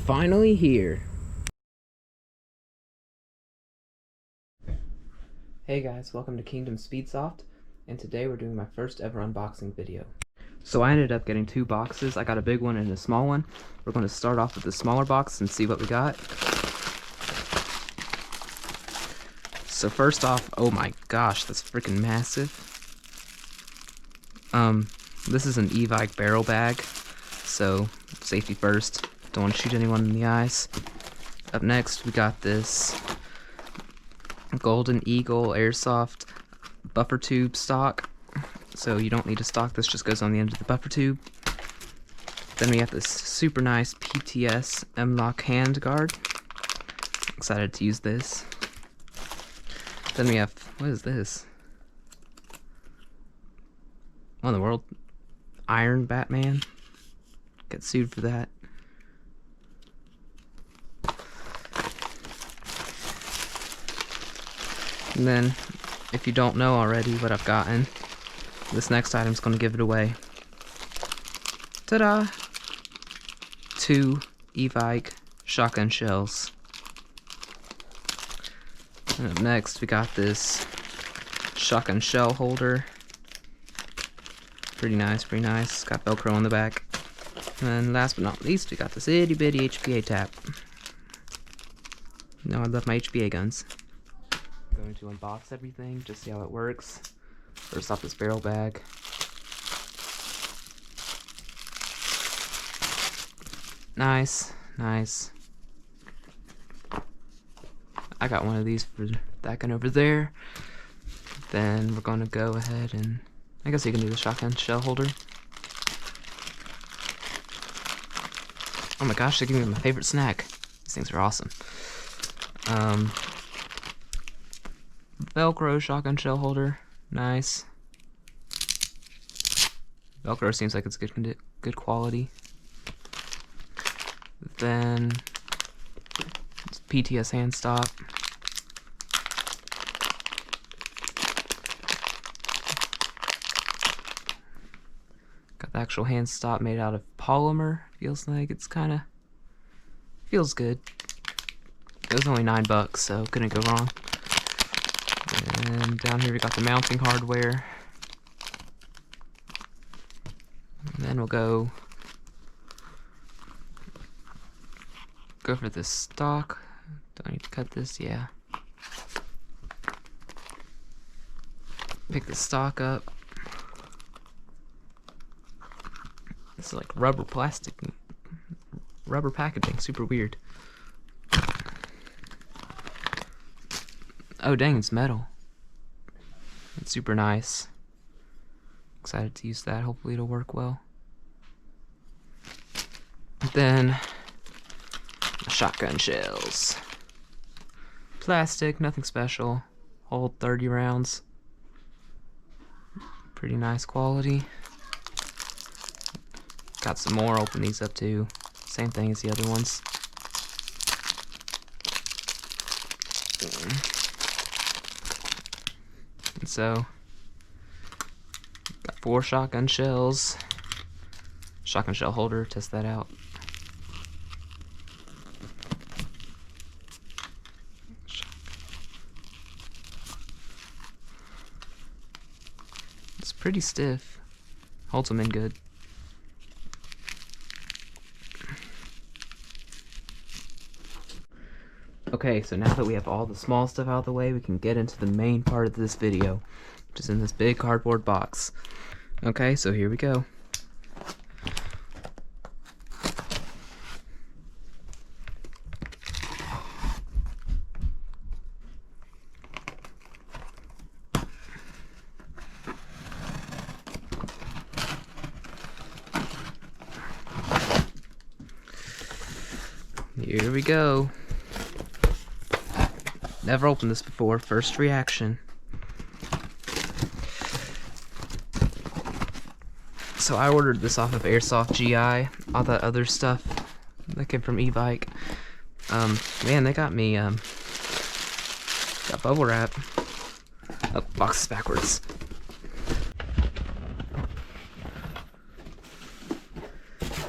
finally here. Hey guys, welcome to Kingdom Speedsoft, and today we're doing my first ever unboxing video. So I ended up getting two boxes. I got a big one and a small one. We're going to start off with the smaller box and see what we got. So first off, oh my gosh, that's freaking massive. This is an e-bike barrel bag, so safety first. Don't want to shoot anyone in the eyes. Up next, we got this Golden Eagle Airsoft buffer tube stock. So you don't need a stock, this just goes on the end of the buffer tube. Then we have this super nice PTS M-Lock hand guard. Excited to use this. Then we have, what is this? What in the world? Iron Batman? Get sued for that. And then, if you don't know already what I've gotten, this next item's going to give it away. Ta-da! 2 e-bike shotgun shells. And up next, we got this shotgun shell holder. Pretty nice, pretty nice. Got Velcro on the back. And then last but not least, we got this itty bitty HPA tap. You know I love my HPA guns. I'm going to unbox everything, just see how it works. First off, this barrel bag. Nice, nice. I got one of these for that gun over there. Then we're gonna go ahead and I guess you can do the shotgun shell holder. Oh my gosh, they give me my favorite snack. These things are awesome. Velcro shotgun shell holder. Nice. Velcro seems like it's good quality. Then PTS hand stop. Got the actual hand stop made out of polymer. Feels like it's feels good. It was only $9, so couldn't go wrong. And down here we got the mounting hardware. And then we'll go for this stock. Do I need to cut this? Yeah. Pick the stock up. This is like rubber packaging, super weird. Oh dang, it's metal. It's super nice. Excited to use that, hopefully it'll work well. Then, shotgun shells. Plastic, nothing special. Hold 30 rounds. Pretty nice quality. Got some more, open these up too. Same thing as the other ones. And so, got 4 shotgun shells. Shotgun shell holder, test that out. It's pretty stiff. Holds them in good. Okay, so now that we have all the small stuff out of the way, we can get into the main part of this video, which is in this big cardboard box. Okay, so here we go. Here we go. Never opened this before, first reaction. So I ordered this off of Airsoft GI, all that other stuff that came from e-bike. Man, they got me, got bubble wrap. Oh, box is backwards.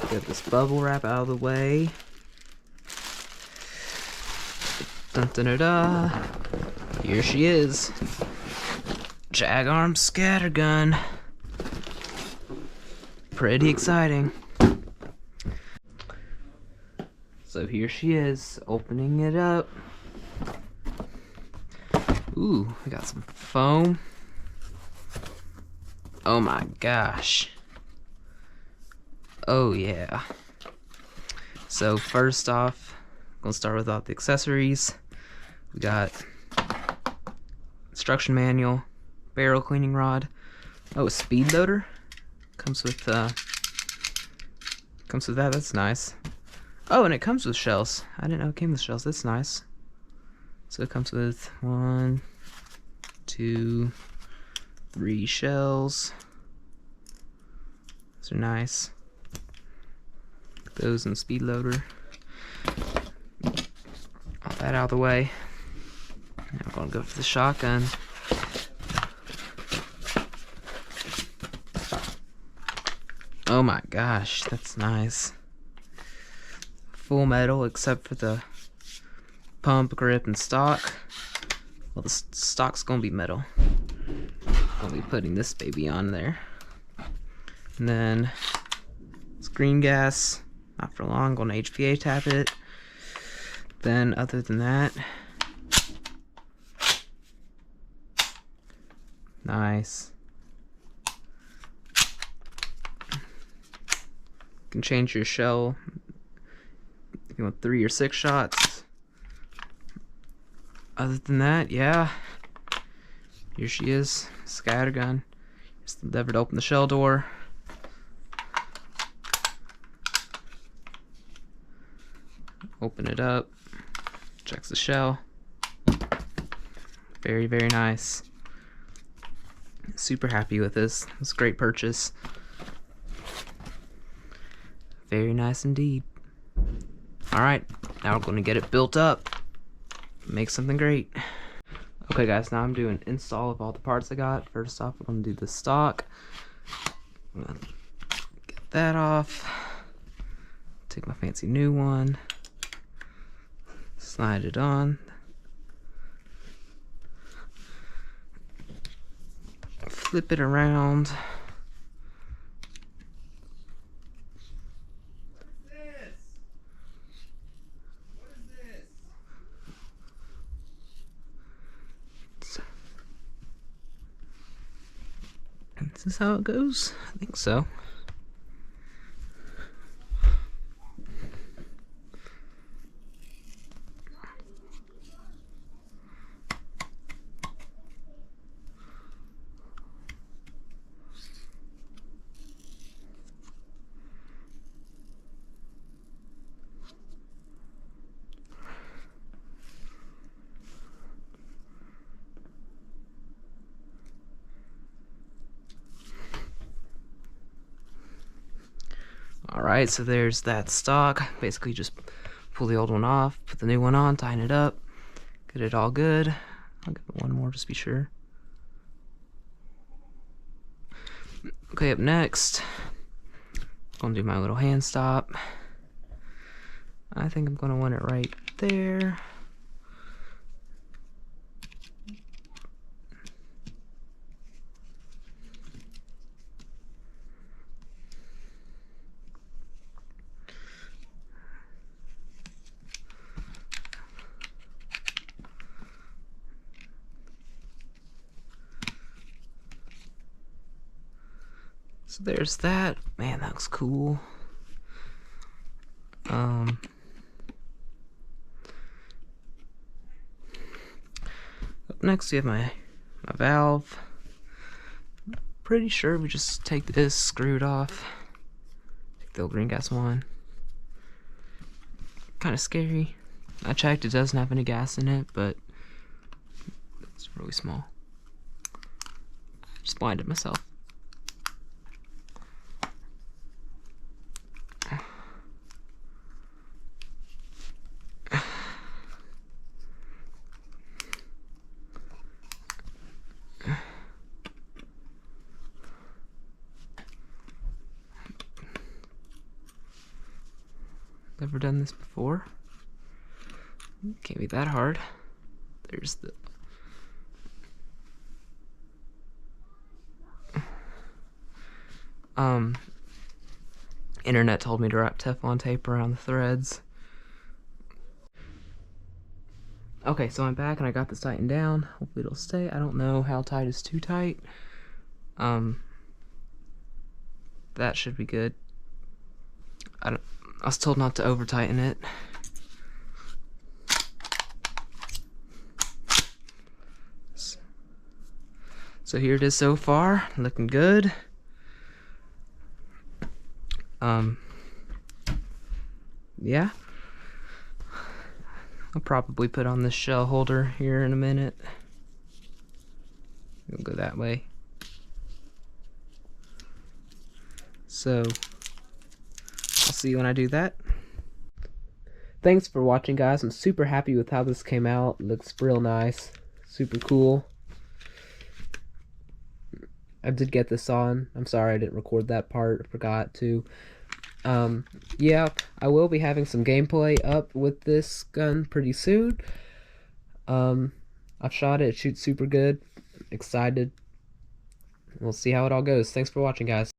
Get this bubble wrap out of the way. Dun dun dun da. Here she is. Jag arm scattergun. Pretty exciting. So here she is, opening it up. Ooh, we got some foam. Oh my gosh. Oh yeah. So first off, I'm gonna start with all the accessories. We got instruction manual, barrel cleaning rod. Oh, a speed loader. Comes with that. That's nice. Oh, and it comes with shells. I didn't know it came with shells. That's nice. So it comes with 1, 2, 3 shells. Those are nice. Put those in the speed loader. All that out of the way. Now I'm gonna go for the shotgun. Oh my gosh, that's nice. Full metal except for the pump, grip, and stock. Well, the stock's gonna be metal. I'll be putting this baby on there. And then it's green gas. Not for long, gonna HPA tap it. Then other than that, nice. You can change your shell if you want 3 or 6 shots. Other than that, yeah. Here she is, scattergun. Just the lever to open the shell door. Open it up. Checks the shell. Very, very nice. Super happy with this. It's a great purchase. Very nice indeed. Alright, now we're going to get it built up. Make something great. Okay guys, now I'm doing install of all the parts I got. First off, we're going to do the stock. I'm going to get that off. Take my fancy new one. Slide it on. Flip it around. Is this how it goes? I think so. Alright, so there's that stock. Basically just pull the old one off, put the new one on, tighten it up, get it all good. I'll give it one more just to be sure. Okay, up next, I'm gonna do my little hand stop. I think I'm gonna want it right there. So there's that. Man, that looks cool. Up next we have my valve. Pretty sure we just take this, screw it off. Take the old green gas one. Kind of scary. I checked, it doesn't have any gas in it, but it's really small. Just blinded myself. Never done this before. Can't be that hard. There's the... Internet told me to wrap Teflon tape around the threads. Okay, so I'm back and I got this tightened down. Hopefully it'll stay. I don't know how tight is too tight. That should be good. I was told not to over tighten it. So here it is so far, looking good. Yeah. I'll probably put on this shell holder here in a minute. We'll go that way. So, I'll see you when I do that. Thanks for watching, guys. I'm super happy with how this came out. It looks real nice. Super cool. I did get this on. I'm sorry I didn't record that part. I forgot to. Yeah, I will be having some gameplay up with this gun pretty soon. I've shot it. It shoots super good. Excited. We'll see how it all goes. Thanks for watching, guys.